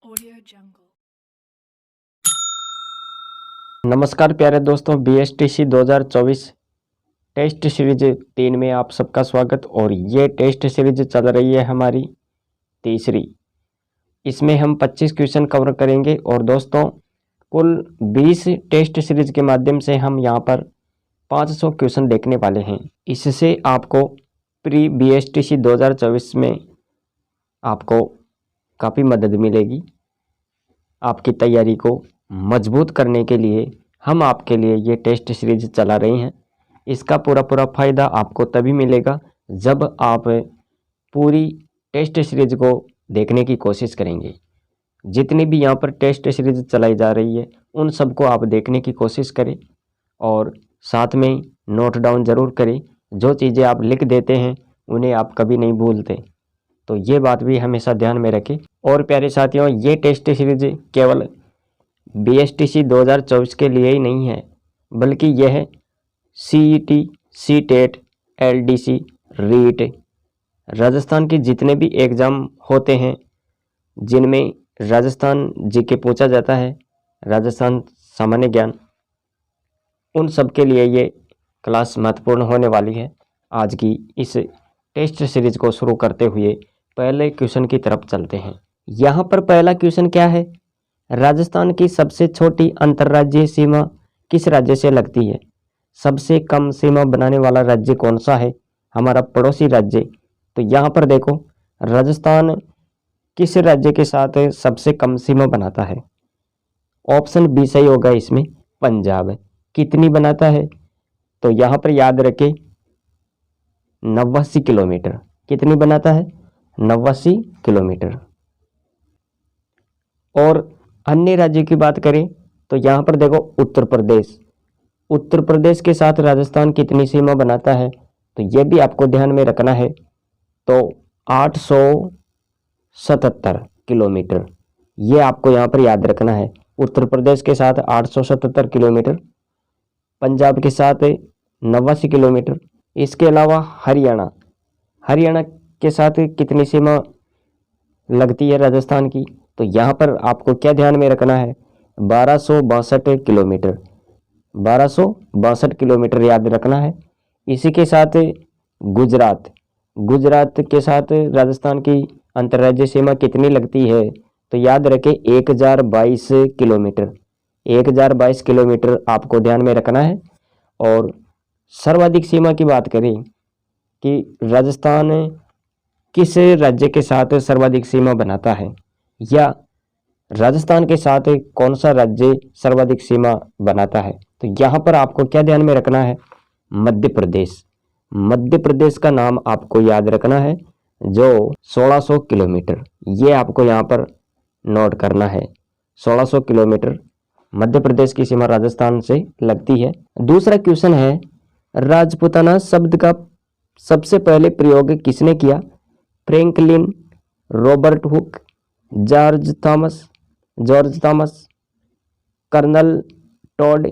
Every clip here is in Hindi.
Audio Jungle। नमस्कार प्यारे दोस्तों, BSTC 2024 टेस्ट सीरीज 3 में आप सबका स्वागत। और ये टेस्ट सीरीज चल रही है हमारी तीसरी। इसमें हम 25 क्वेश्चन कवर करेंगे और दोस्तों कुल 20 टेस्ट सीरीज के माध्यम से हम यहाँ पर 500 क्वेश्चन देखने वाले हैं। इससे आपको प्री BSTC 2024 में आपको काफ़ी मदद मिलेगी। आपकी तैयारी को मजबूत करने के लिए हम आपके लिए ये टेस्ट सीरीज चला रहे हैं। इसका पूरा फ़ायदा आपको तभी मिलेगा जब आप पूरी टेस्ट सीरीज को देखने की कोशिश करेंगे। जितनी भी यहाँ पर टेस्ट सीरीज चलाई जा रही है उन सबको आप देखने की कोशिश करें और साथ में नोट डाउन ज़रूर करें। जो चीज़ें आप लिख देते हैं उन्हें आप कभी नहीं भूलते, तो ये बात भी हमेशा ध्यान में रखें। और प्यारे साथियों, ये टेस्ट सीरीज केवल BSTC 2024 के लिए ही नहीं है, बल्कि यह CET, CTET, LDC, REET, Rajasthan के जितने भी एग्ज़ाम होते हैं जिनमें राजस्थान जीके पूछा जाता है, राजस्थान सामान्य ज्ञान, उन सब के लिए ये क्लास महत्वपूर्ण होने वाली है। आज की इस टेस्ट सीरीज को शुरू करते हुए पहले क्वेश्चन की तरफ चलते हैं। यहाँ पर पहला क्वेश्चन क्या है? राजस्थान की सबसे छोटी अंतर्राज्यीय सीमा किस राज्य से लगती है? सबसे कम सीमा बनाने वाला राज्य कौन सा है? हमारा पड़ोसी राज्य। तो यहाँ पर देखो, राजस्थान किस राज्य के साथ सबसे कम सीमा बनाता है? ऑप्शन बी सही होगा इसमें, पंजाब। कितनी बनाता है? तो यहाँ पर याद रखें 89 किलोमीटर। कितनी बनाता है? 89 किलोमीटर। और अन्य राज्य की बात करें तो यहाँ पर देखो, उत्तर प्रदेश। उत्तर प्रदेश के साथ राजस्थान कितनी सीमा बनाता है? तो ये भी आपको ध्यान में रखना है। तो 877 किलोमीटर, ये आपको यहाँ पर याद रखना है। उत्तर प्रदेश के साथ 877 किलोमीटर, पंजाब के साथ 89 किलोमीटर। इसके अलावा हरियाणा, हरियाणा के साथ कितनी सीमा लगती है राजस्थान की? तो यहाँ पर आपको क्या ध्यान में रखना है? 1262 किलोमीटर। 1262 किलोमीटर याद रखना है। इसी के साथ गुजरात, गुजरात के साथ राजस्थान की अंतर्राज्यीय सीमा कितनी लगती है? तो याद रखें 1022 किलोमीटर। 1022 किलोमीटर आपको ध्यान में रखना है। और सर्वाधिक सीमा की बात करें कि राजस्थान किस राज्य के साथ सर्वाधिक सीमा बनाता है, या राजस्थान के साथ कौन सा राज्य सर्वाधिक सीमा बनाता है? तो यहाँ पर आपको क्या ध्यान में रखना है? मध्य प्रदेश। मध्य प्रदेश का नाम आपको याद रखना है, जो 1600 किलोमीटर, ये आपको यहाँ पर नोट करना है। 1600 किलोमीटर मध्य प्रदेश की सीमा राजस्थान से लगती है। दूसरा क्वेश्चन है, राजपूताना शब्द का सबसे पहले प्रयोग किसने किया? Franklin, Robert Hooke, George Thomas, Colonel Tod.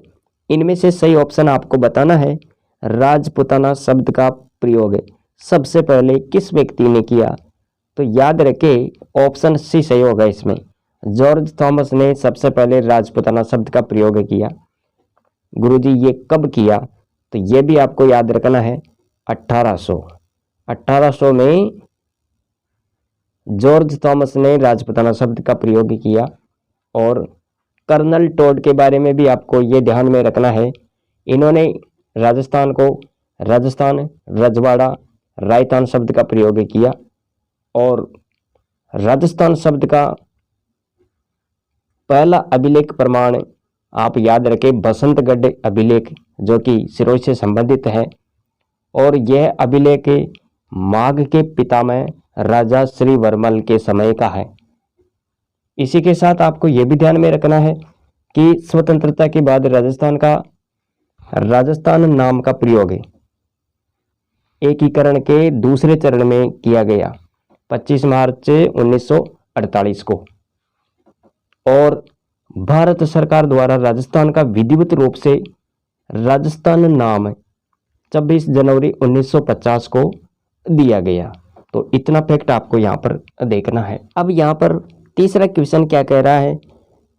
इनमें से सही ऑप्शन आपको बताना है। राजपूताना शब्द का प्रयोग सबसे पहले किस व्यक्ति ने किया? तो याद रखें ऑप्शन सी सही होगा इसमें। जॉर्ज थॉमस ने सबसे पहले राजपूताना शब्द का प्रयोग किया। गुरुजी ये कब किया? तो ये भी आपको याद रखना है 1800 में जॉर्ज थॉमस ने राजपूताना शब्द का प्रयोग किया। और कर्नल टॉड के बारे में भी आपको ये ध्यान में रखना है। इन्होंने राजस्थान को राजस्थान, रजवाड़ा, रायतान शब्द का प्रयोग किया। और राजस्थान शब्द का पहला अभिलेख प्रमाण आप याद रखें बसंतगढ़ अभिलेख, जो कि सिरोही से संबंधित है। और यह अभिलेख माघ के पितामह राजा श्री वर्मल के समय का है। इसी के साथ आपको यह भी ध्यान में रखना है कि स्वतंत्रता के बाद राजस्थान नाम का प्रयोग एकीकरण के दूसरे चरण में किया गया 25 मार्च 1948 को। और भारत सरकार द्वारा राजस्थान का विधिवत रूप से राजस्थान नाम 26 जनवरी 1950 को दिया गया। तो इतना फैक्ट आपको यहाँ पर देखना है। अब यहाँ पर तीसरा क्वेश्चन क्या कह रहा है,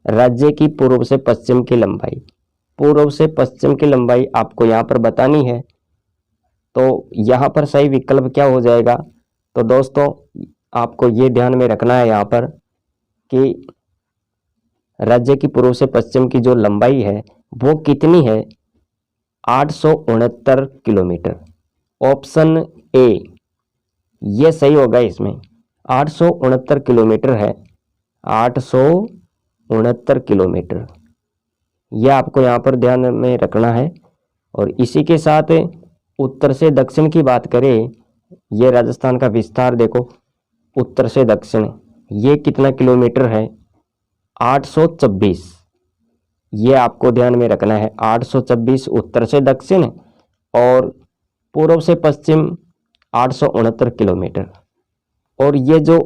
राज्य की पूर्व से पश्चिम की लंबाई। पूर्व से पश्चिम की लंबाई आपको यहाँ पर बतानी है। तो यहाँ पर सही विकल्प क्या हो जाएगा, तो दोस्तों आपको ये ध्यान में रखना है यहाँ पर कि राज्य की पूर्व से पश्चिम की जो लंबाई है वो कितनी है, 869 किलोमीटर। ऑप्शन ए ये सही होगा, इसमें 869 किलोमीटर है, 869 किलोमीटर, यह आपको यहाँ पर ध्यान में रखना है। और इसी के साथ उत्तर से दक्षिण की बात करें, ये राजस्थान का विस्तार देखो, उत्तर से दक्षिण ये कितना किलोमीटर है, 826, ये आपको ध्यान में रखना है। 826 उत्तर से दक्षिण और पूर्व से पश्चिम 869 किलोमीटर। और ये जो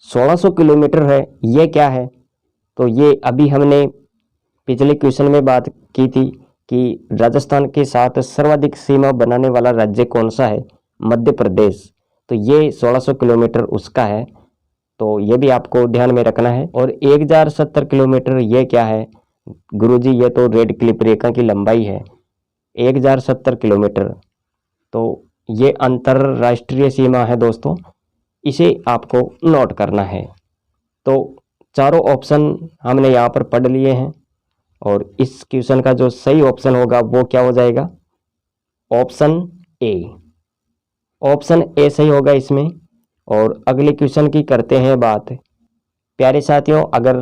1600 किलोमीटर है ये क्या है, तो ये अभी हमने पिछले क्वेश्चन में बात की थी कि राजस्थान के साथ सर्वाधिक सीमा बनाने वाला राज्य कौन सा है, मध्य प्रदेश। तो ये 1600 किलोमीटर उसका है, तो ये भी आपको ध्यान में रखना है। और 1070 किलोमीटर ये क्या है गुरुजी, ये तो रेड क्लिप रेखा की लंबाई है 1070 किलोमीटर, तो ये अंतरराष्ट्रीय सीमा है दोस्तों, इसे आपको नोट करना है। तो चारों ऑप्शन हमने यहाँ पर पढ़ लिए हैं और इस क्वेश्चन का जो सही ऑप्शन होगा वो क्या हो जाएगा, ऑप्शन ए। ऑप्शन ए सही होगा इसमें। और अगले क्वेश्चन की करते हैं बात। प्यारे साथियों, अगर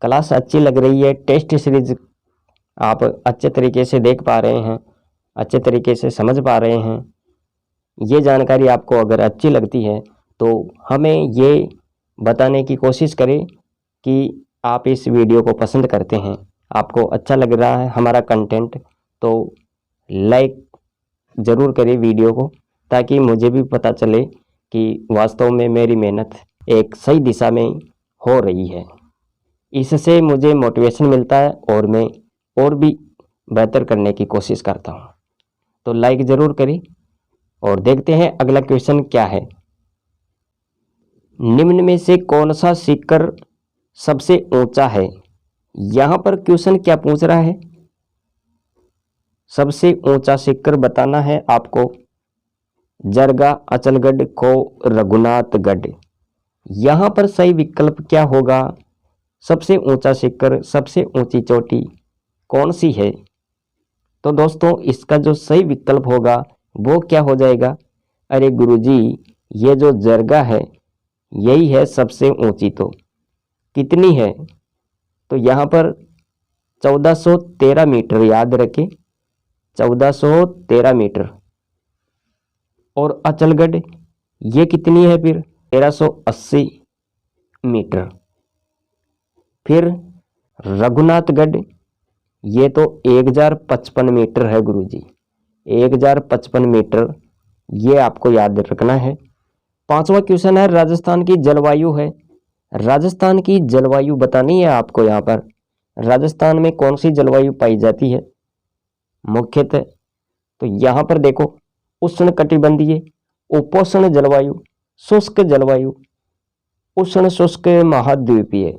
क्लास अच्छी लग रही है, टेस्ट सीरीज आप अच्छे तरीके से देख पा रहे हैं, अच्छे तरीके से समझ पा रहे हैं, ये जानकारी आपको अगर अच्छी लगती है तो हमें ये बताने की कोशिश करें कि आप इस वीडियो को पसंद करते हैं, आपको अच्छा लग रहा है हमारा कंटेंट, तो लाइक ज़रूर करें वीडियो को, ताकि मुझे भी पता चले कि वास्तव में मेरी मेहनत एक सही दिशा में हो रही है। इससे मुझे मोटिवेशन मिलता है और मैं और भी बेहतर करने की कोशिश करता हूँ। तो लाइक ज़रूर करें और देखते हैं अगला क्वेश्चन क्या है। निम्न में से कौन सा शिखर सबसे ऊंचा है। यहाँ पर क्वेश्चन क्या पूछ रहा है, सबसे ऊंचा शिखर बताना है आपको। जरगा, अचलगढ़, खो, रघुनाथगढ़। यहाँ पर सही विकल्प क्या होगा, सबसे ऊंचा शिखर, सबसे ऊंची चोटी कौन सी है। तो दोस्तों इसका जो सही विकल्प होगा वो क्या हो जाएगा, अरे गुरुजी ये जो जरगा है यही है सबसे ऊंची, तो कितनी है, तो यहाँ पर 1413 मीटर, याद रखें 1413 मीटर। और अचलगढ़ ये कितनी है फिर, 1380 मीटर। फिर रघुनाथगढ़ ये तो 1055 मीटर है गुरुजी, 1055 मीटर, ये आपको याद रखना है। पांचवा क्वेश्चन है राजस्थान की जलवायु है। राजस्थान की जलवायु बतानी है आपको। यहाँ पर राजस्थान में कौन सी जलवायु पाई जाती है मुख्यतः, तो यहाँ पर देखो उष्ण कटिबंधीय, उपोष्ण जलवायु, शुष्क जलवायु, उष्ण शुष्क महाद्वीपीय।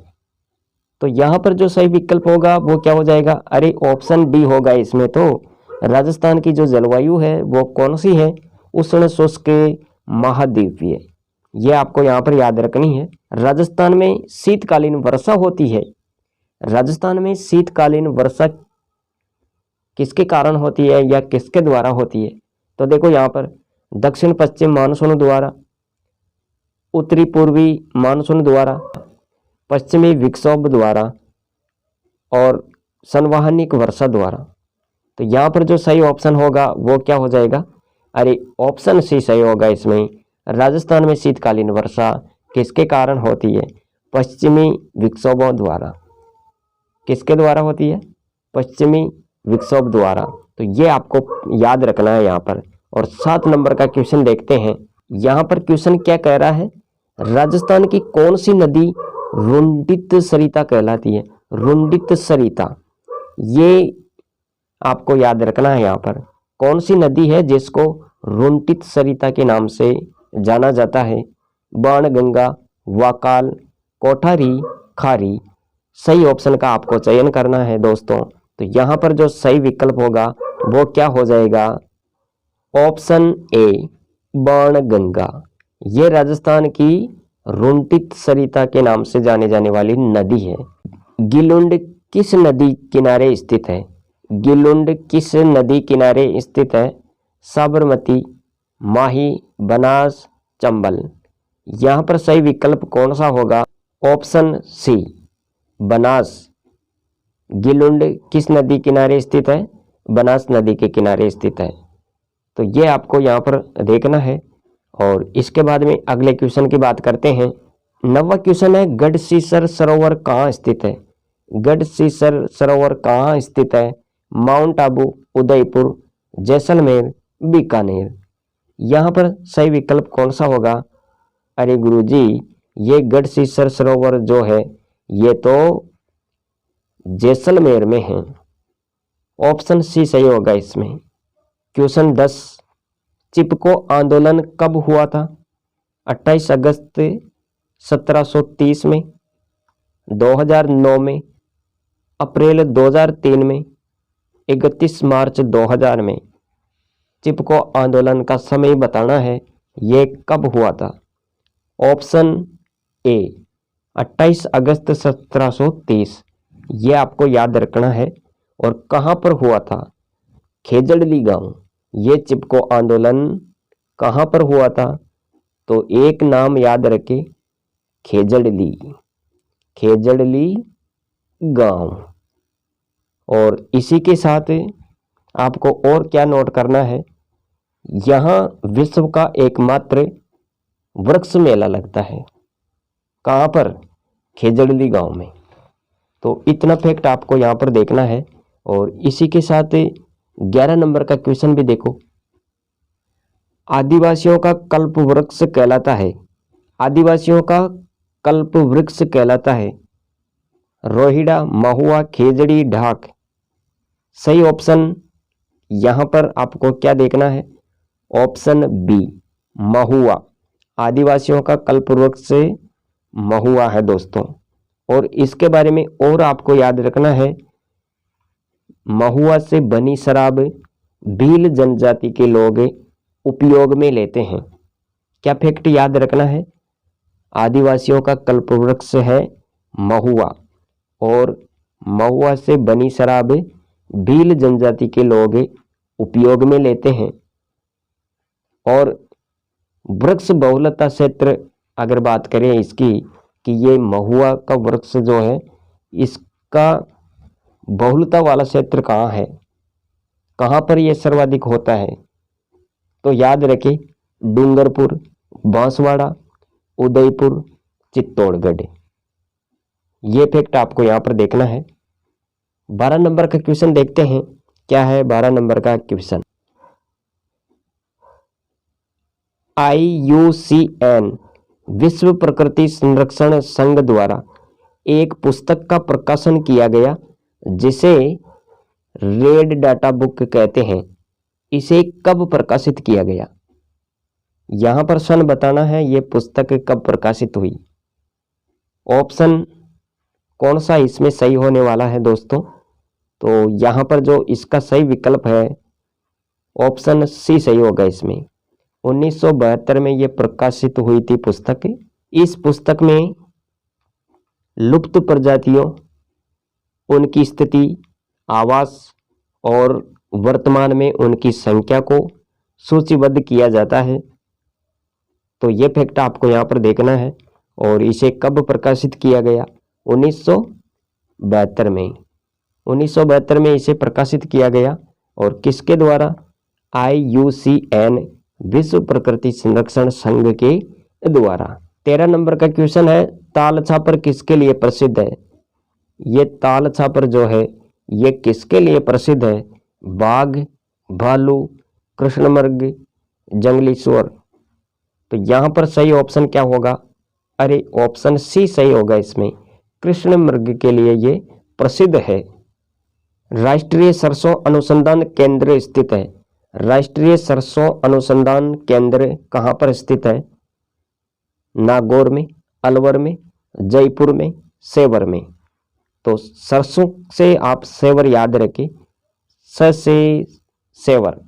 तो यहाँ पर जो सही विकल्प होगा वो क्या हो जाएगा, अरे ऑप्शन डी होगा इसमें। तो राजस्थान की जो जलवायु है वो कौन सी है, उष्ण शुष्क महाद्वीपीय, ये आपको यहाँ पर याद रखनी है। राजस्थान में शीतकालीन वर्षा होती है। राजस्थान में शीतकालीन वर्षा किसके कारण होती है या किसके द्वारा होती है, तो देखो यहाँ पर दक्षिण पश्चिम मानसून द्वारा, उत्तरी पूर्वी मानसून द्वारा, पश्चिमी विक्षोभ द्वारा और संवहनिक वर्षा द्वारा। तो यहाँ पर जो सही ऑप्शन होगा वो क्या हो जाएगा, अरे ऑप्शन सी सही होगा इसमें। राजस्थान में शीतकालीन वर्षा किसके कारण होती है, पश्चिमी विक्षोभों द्वारा। किसके द्वारा होती है, पश्चिमी विक्षोभ द्वारा। तो ये आपको याद रखना है यहाँ पर। और 7 नंबर का क्वेश्चन देखते हैं। यहाँ पर क्वेश्चन क्या कह रहा है, राजस्थान की कौन सी नदी रुंडित सरिता कहलाती है। रुंडित सरिता, ये आपको याद रखना है। यहाँ पर कौन सी नदी है जिसको रुंडित सरिता के नाम से जाना जाता है, बाणगंगा, वाकाल, कोठारी, खारी। सही ऑप्शन का आपको चयन करना है दोस्तों। तो यहाँ पर जो सही विकल्प होगा वो क्या हो जाएगा? Option A Banganga. ये राजस्थान की रुंटित सरिता के नाम से जाने जाने वाली नदी है। गिलुंड किस नदी किनारे स्थित है? गिलुंड किस नदी किनारे स्थित है? साबरमती, माही, बनास, चंबल। यहाँ पर सही विकल्प कौन सा होगा? Option C Banas. गिलुंड किस नदी किनारे स्थित है? बनास नदी के किनारे स्थित है। तो ये आपको यहाँ पर देखना है। और इसके बाद में अगले क्वेश्चन की बात करते हैं। 9वां क्वेश्चन है, गढ़सीसर सरोवर कहाँ स्थित है? गढ़सीसर सरोवर कहाँ स्थित है? माउंट आबू, उदयपुर, जैसलमेर, बीकानेर। यहाँ पर सही विकल्प कौन सा होगा? अरे गुरुजी, ये गढ़सीसर सरोवर जो है ये तो जैसलमेर में है। ऑप्शन सी सही होगा इसमें। क्वेश्चन 10, चिपको आंदोलन कब हुआ था? 28 अगस्त 1730 में, 2009 में, अप्रैल 2003 में, 31 मार्च 2000 में। चिपको आंदोलन का समय बताना है, ये कब हुआ था? ऑप्शन ए 28 अगस्त 1730। ये आपको याद रखना है। और कहाँ पर हुआ था? खेजड़ली गांव। ये चिपको आंदोलन कहाँ पर हुआ था? तो एक नाम याद रखे, खेजड़ली, खेजड़ली गांव। और इसी के साथ आपको और क्या नोट करना है, यहाँ विश्व का एकमात्र वृक्ष मेला लगता है। कहाँ पर? खेजड़ली गांव में। तो इतना फैक्ट आपको यहाँ पर देखना है। और इसी के साथ 11 नंबर का क्वेश्चन भी देखो। आदिवासियों का कल्प वृक्ष कहलाता है, आदिवासियों का कल्प वृक्ष कहलाता है रोहिड़ा, महुआ, खेजड़ी, ढाक। सही ऑप्शन यहाँ पर आपको क्या देखना है? ऑप्शन बी महुआ। आदिवासियों का कल्प वृक्ष महुआ है दोस्तों। और इसके बारे में और आपको याद रखना है, महुआ से बनी शराब भील जनजाति के लोग उपयोग में लेते हैं। क्या फैक्ट याद रखना है? आदिवासियों का कल्प वृक्ष है महुआ, और महुआ से बनी शराब भील जनजाति के लोग उपयोग में लेते हैं। और वृक्ष बहुलता क्षेत्र अगर बात करें इसकी, कि ये महुआ का वृक्ष जो है इसका बहुलता वाला क्षेत्र कहाँ है, कहाँ पर यह सर्वाधिक होता है? तो याद रखें, डूंगरपुर, बांसवाड़ा, उदयपुर, चित्तौड़गढ़। ये फैक्ट आपको यहाँ पर देखना है। 12 नंबर का क्वेश्चन देखते हैं, क्या है 12 नंबर का क्वेश्चन। IUCN विश्व प्रकृति संरक्षण संघ द्वारा एक पुस्तक का प्रकाशन किया गया जिसे रेड डाटा बुक कहते हैं। इसे कब प्रकाशित किया गया? यहां पर सन बताना है, ये पुस्तक कब प्रकाशित हुई। ऑप्शन कौन सा इसमें सही होने वाला है दोस्तों? तो यहां पर जो इसका सही विकल्प है ऑप्शन सी सही होगा इसमें। 1972 में ये प्रकाशित हुई थी पुस्तक। इस पुस्तक में लुप्त प्रजातियों, उनकी स्थिति, आवास और वर्तमान में उनकी संख्या को सूचीबद्ध किया जाता है। तो ये फैक्ट आपको यहाँ पर देखना है। और इसे कब प्रकाशित किया गया? 1972 में। 1972 में इसे प्रकाशित किया गया। और किसके द्वारा? IUCN विश्व प्रकृति संरक्षण संघ के द्वारा। 13 नंबर का क्वेश्चन है, ताल छापर किसके लिए प्रसिद्ध है? ये ताल छापर जो है ये किसके लिए प्रसिद्ध है? बाघ, भालू, कृष्णमृग, जंगली सुअर। तो यहाँ पर सही ऑप्शन क्या होगा? अरे ऑप्शन सी सही होगा इसमें, कृष्णमृग के लिए ये प्रसिद्ध है। राष्ट्रीय सरसों अनुसंधान केंद्र स्थित है। राष्ट्रीय सरसों अनुसंधान केंद्र कहाँ पर स्थित है? नागौर में, अलवर में, जयपुर में, सेवर में। तो सरसों से आप सेवर याद रखें, स से सेवर,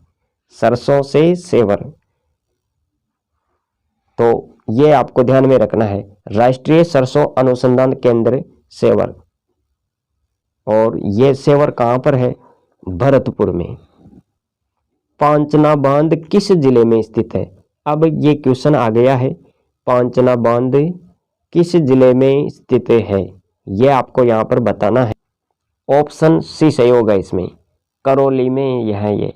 सरसों से सेवर। तो ये आपको ध्यान में रखना है, राष्ट्रीय सरसों अनुसंधान केंद्र सेवर। और ये सेवर कहाँ पर है? भरतपुर में। पांचना बांध किस जिले में स्थित है? अब ये क्वेश्चन आ गया है, पांचना बांध किस जिले में स्थित है, ये आपको यहाँ पर बताना है। ऑप्शन सी सही होगा इसमें, करौली में यह है। ये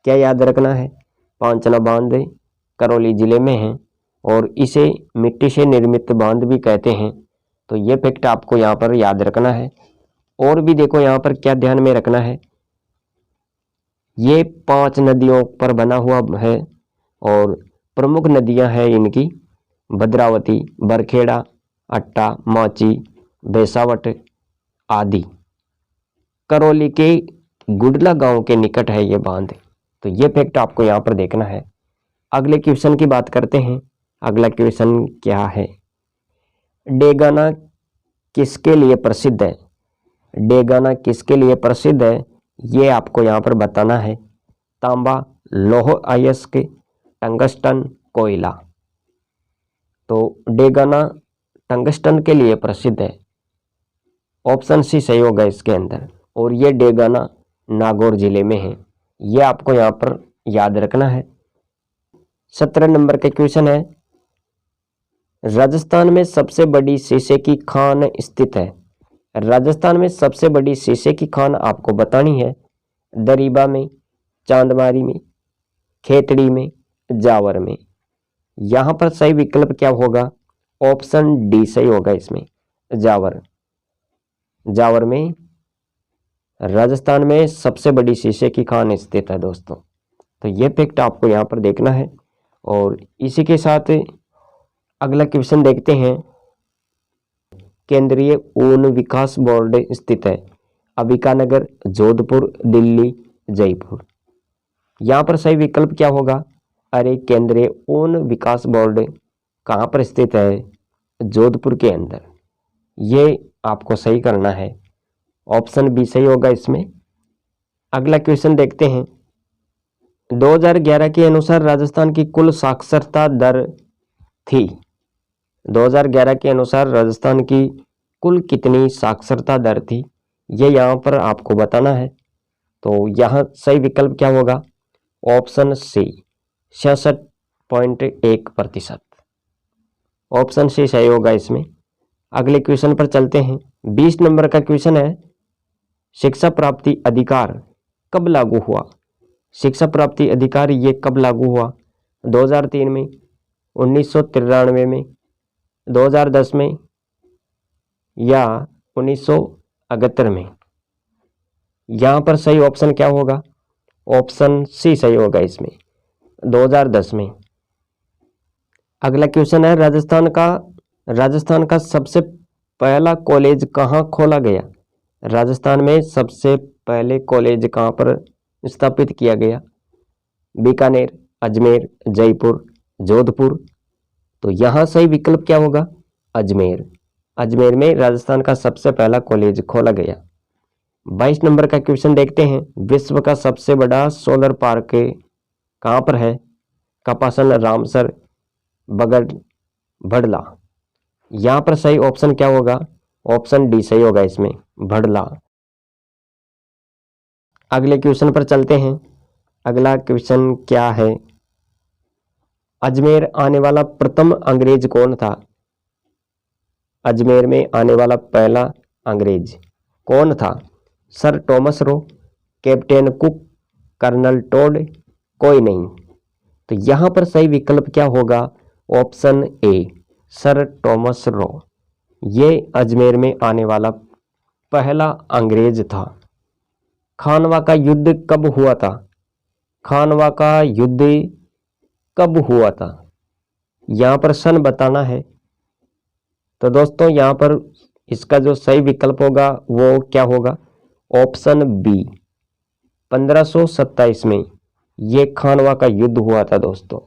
क्या याद रखना है? पांचना बांध करौली जिले में है और इसे मिट्टी से निर्मित बांध भी कहते हैं। तो ये फैक्ट आपको यहाँ पर याद रखना है। और भी देखो यहाँ पर क्या ध्यान में रखना है, ये 5 नदियों पर बना हुआ है और प्रमुख नदियां हैं इनकी भद्रावती, बरखेड़ा, अट्टा, माची, बेसावट आदि। करौली के गुडला गांव के निकट है ये बांध। तो ये फैक्ट आपको यहाँ पर देखना है। अगले क्वेश्चन की बात करते हैं। अगला क्वेश्चन क्या है? डेगाना किसके लिए प्रसिद्ध है? डेगाना किसके लिए प्रसिद्ध है, ये आपको यहाँ पर बताना है। तांबा, लौह अयस्क, टंगस्टन, कोयला। तो डेगाना टंगस्टन के लिए प्रसिद्ध है। ऑप्शन सी सही होगा इसके अंदर। और ये डेगाना नागौर जिले में है, ये आपको यहाँ पर याद रखना है। 17 नंबर का क्वेश्चन है, राजस्थान में सबसे बड़ी शीशे की खान स्थित है। राजस्थान में सबसे बड़ी शीशे की खान आपको बतानी है। दरीबा में, चांदमारी में, खेतड़ी में, जावर में। यहाँ पर सही विकल्प क्या होगा? ऑप्शन डी सही होगा इसमें, जावर। जावर में राजस्थान में सबसे बड़ी शीशे की खान स्थित है दोस्तों। तो ये फैक्ट आपको यहाँ पर देखना है। और इसी के साथ अगला क्वेश्चन देखते हैं। केंद्रीय ऊन विकास बोर्ड स्थित है अंबिकानगर, जोधपुर, दिल्ली, जयपुर। यहाँ पर सही विकल्प क्या होगा? अरे केंद्रीय ऊन विकास बोर्ड कहाँ पर स्थित है? जोधपुर के अंदर। ये आपको सही करना है, ऑप्शन बी सही होगा इसमें। अगला क्वेश्चन देखते हैं। 2011 के अनुसार राजस्थान की कुल साक्षरता दर थी। 2011 के अनुसार राजस्थान की कुल कितनी साक्षरता दर थी, ये यहाँ पर आपको बताना है। तो यहाँ सही विकल्प क्या होगा? Option C 66.1%। ऑप्शन सी सही होगा इसमें। अगले क्वेश्चन पर चलते हैं। 20 नंबर का क्वेश्चन है, शिक्षा प्राप्ति अधिकार कब लागू हुआ? शिक्षा प्राप्ति अधिकार ये कब लागू हुआ? 2003 में, 1993 में, 2010 में या 1971 में? यहाँ पर सही ऑप्शन क्या होगा? ऑप्शन सी सही होगा इसमें, 2010 में। अगला क्वेश्चन है, राजस्थान का सबसे पहला कॉलेज कहाँ खोला गया? राजस्थान में सबसे पहले कॉलेज कहाँ पर स्थापित किया गया? बीकानेर, अजमेर, जयपुर, जोधपुर। तो यहाँ सही विकल्प क्या होगा? अजमेर। अजमेर में राजस्थान का सबसे पहला कॉलेज खोला गया। 22 नंबर का क्वेश्चन देखते हैं। विश्व का सबसे बड़ा सोलर पार्क कहाँ पर है? कपासन, रामसर, बगड़, भड़ला। यहाँ पर सही ऑप्शन क्या होगा? ऑप्शन डी सही होगा इसमें, भड़ला। अगले क्वेश्चन पर चलते हैं। अगला क्वेश्चन क्या है? अजमेर आने वाला प्रथम अंग्रेज कौन था? अजमेर में आने वाला पहला अंग्रेज कौन था? Sir Thomas Roe, Captain Cook, Colonel Tod, कोई नहीं। तो यहाँ पर सही विकल्प क्या होगा? Option A Sir Thomas Roe. ये अजमेर में आने वाला पहला अंग्रेज था। खानवा का युद्ध कब हुआ था? खानवा का युद्ध कब हुआ था? यहाँ पर सन बताना है। तो दोस्तों यहाँ पर इसका जो सही विकल्प होगा वो क्या होगा? ऑप्शन बी 1527 में ये खानवा का युद्ध हुआ था दोस्तों।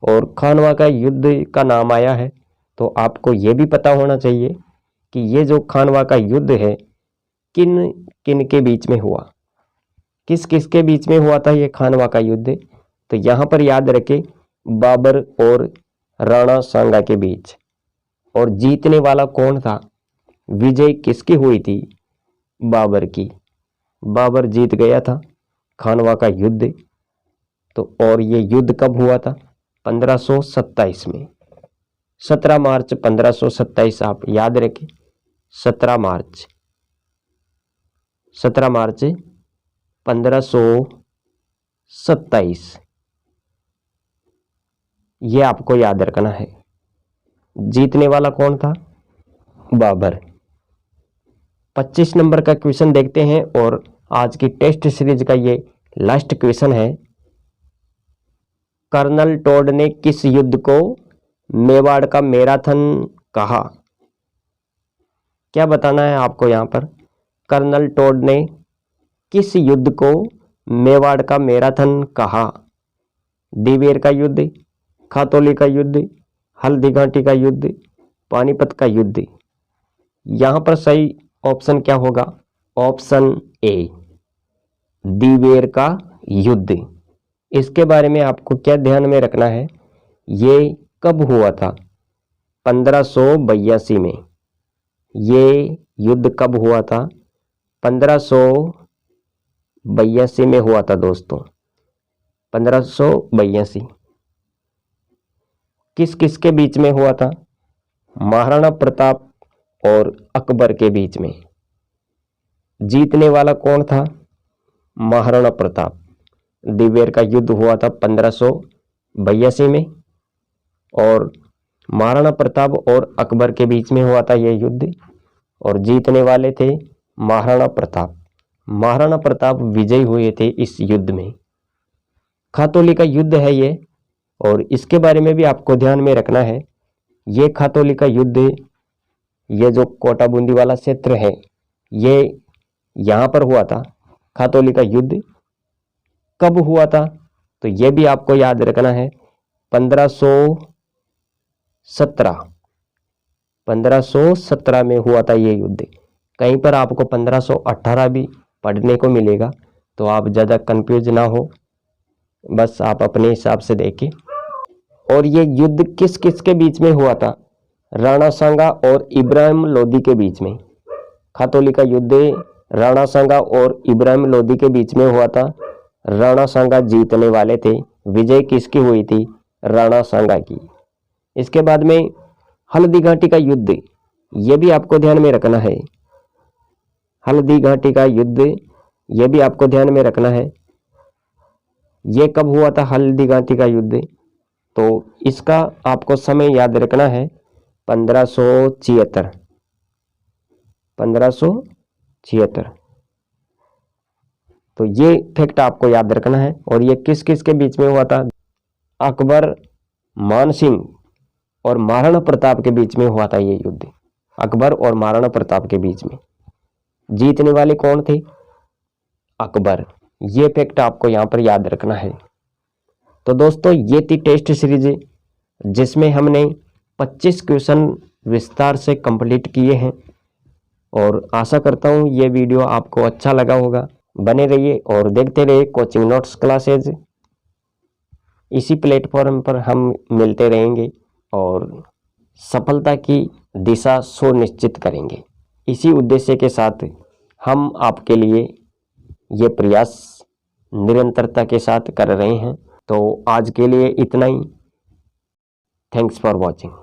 और खानवा का युद्ध का नाम आया है तो आपको ये भी पता होना चाहिए कि ये जो खानवा का युद्ध है किन किन के बीच में हुआ, किस किस के बीच में हुआ था ये खानवा का युद्ध। तो यहाँ पर याद रखें बाबर और राणा सांगा के बीच। और जीतने वाला कौन था, विजय किसकी हुई थी, बाबर की। बाबर जीत गया था खानवा का युद्ध। तो और ये युद्ध कब हुआ था, 1527 में, 17 मार्च 1527 आप याद रखें। 17 मार्च 1527 ये आपको याद रखना है। जीतने वाला कौन था, बाबर। 25 नंबर का क्वेश्चन देखते हैं और आज की टेस्ट सीरीज का ये लास्ट क्वेश्चन है। कर्नल टोड ने किस युद्ध को मेवाड़ का मैराथन कहा। क्या बताना है आपको यहाँ पर, कर्नल टोड ने किस युद्ध को मेवाड़ का मैराथन कहा। दिवेर का युद्ध, खातौली का युद्ध, हल्दी घाटी का युद्ध, पानीपत का युद्ध। यहाँ पर सही ऑप्शन क्या होगा, ऑप्शन ए, दिवेर का युद्ध। इसके बारे में आपको क्या ध्यान में रखना है, ये कब हुआ था, 1582 में। ये युद्ध कब हुआ था, 1582 में हुआ था दोस्तों, 1582। किस किस के बीच में हुआ था, महाराणा प्रताप और अकबर के बीच में। जीतने वाला कौन था, महाराणा प्रताप। दिवेर का युद्ध हुआ था 1582 में और महाराणा प्रताप और अकबर के बीच में हुआ था यह युद्ध और जीतने वाले थे महाराणा प्रताप। महाराणा प्रताप विजयी हुए थे इस युद्ध में। खातौली का युद्ध है ये और इसके बारे में भी आपको ध्यान में रखना है। ये खातौली का युद्ध, ये जो कोटा बूंदी वाला क्षेत्र है, ये यहाँ पर हुआ था। खातौली का युद्ध कब हुआ था, तो ये भी आपको याद रखना है, 1517 में हुआ था ये युद्ध। कहीं पर आपको 1518 भी पढ़ने को मिलेगा, तो आप ज़्यादा कंफ्यूज ना हो, बस आप अपने हिसाब से देखें। और ये युद्ध किस किस के बीच में हुआ था, राणा सांगा और इब्राहिम लोदी के बीच में। खातौली का युद्ध राणा सांगा और इब्राहिम लोदी के बीच में हुआ था। राणा सांगा जीतने वाले थे, विजय किसकी हुई थी, राणा सांगा की। इसके बाद में हल्दी घाटी का युद्ध, ये भी आपको ध्यान में रखना है। हल्दी घाटी का युद्ध, ये भी आपको ध्यान में रखना है। ये कब हुआ था हल्दी घाटी का युद्ध, तो इसका आपको समय याद रखना है, 1576। तो ये फैक्ट आपको याद रखना है। और ये किस किस के बीच में हुआ था, अकबर, मानसिंह और महाराणा प्रताप के बीच में हुआ था ये युद्ध। अकबर और महाराणा प्रताप के बीच में। जीतने वाले कौन थे, अकबर। ये फैक्ट आपको यहाँ पर याद रखना है। तो दोस्तों ये थी टेस्ट सीरीज जिसमें हमने 25 क्वेश्चन विस्तार से कंप्लीट किए हैं और आशा करता हूँ ये वीडियो आपको अच्छा लगा होगा। बने रहिए और देखते रहिए कोचिंग नोट्स क्लासेज। इसी प्लेटफॉर्म पर हम मिलते रहेंगे और सफलता की दिशा सुनिश्चित करेंगे। इसी उद्देश्य के साथ हम आपके लिए ये प्रयास निरंतरता के साथ कर रहे हैं। तो आज के लिए इतना ही। Thanks for watching.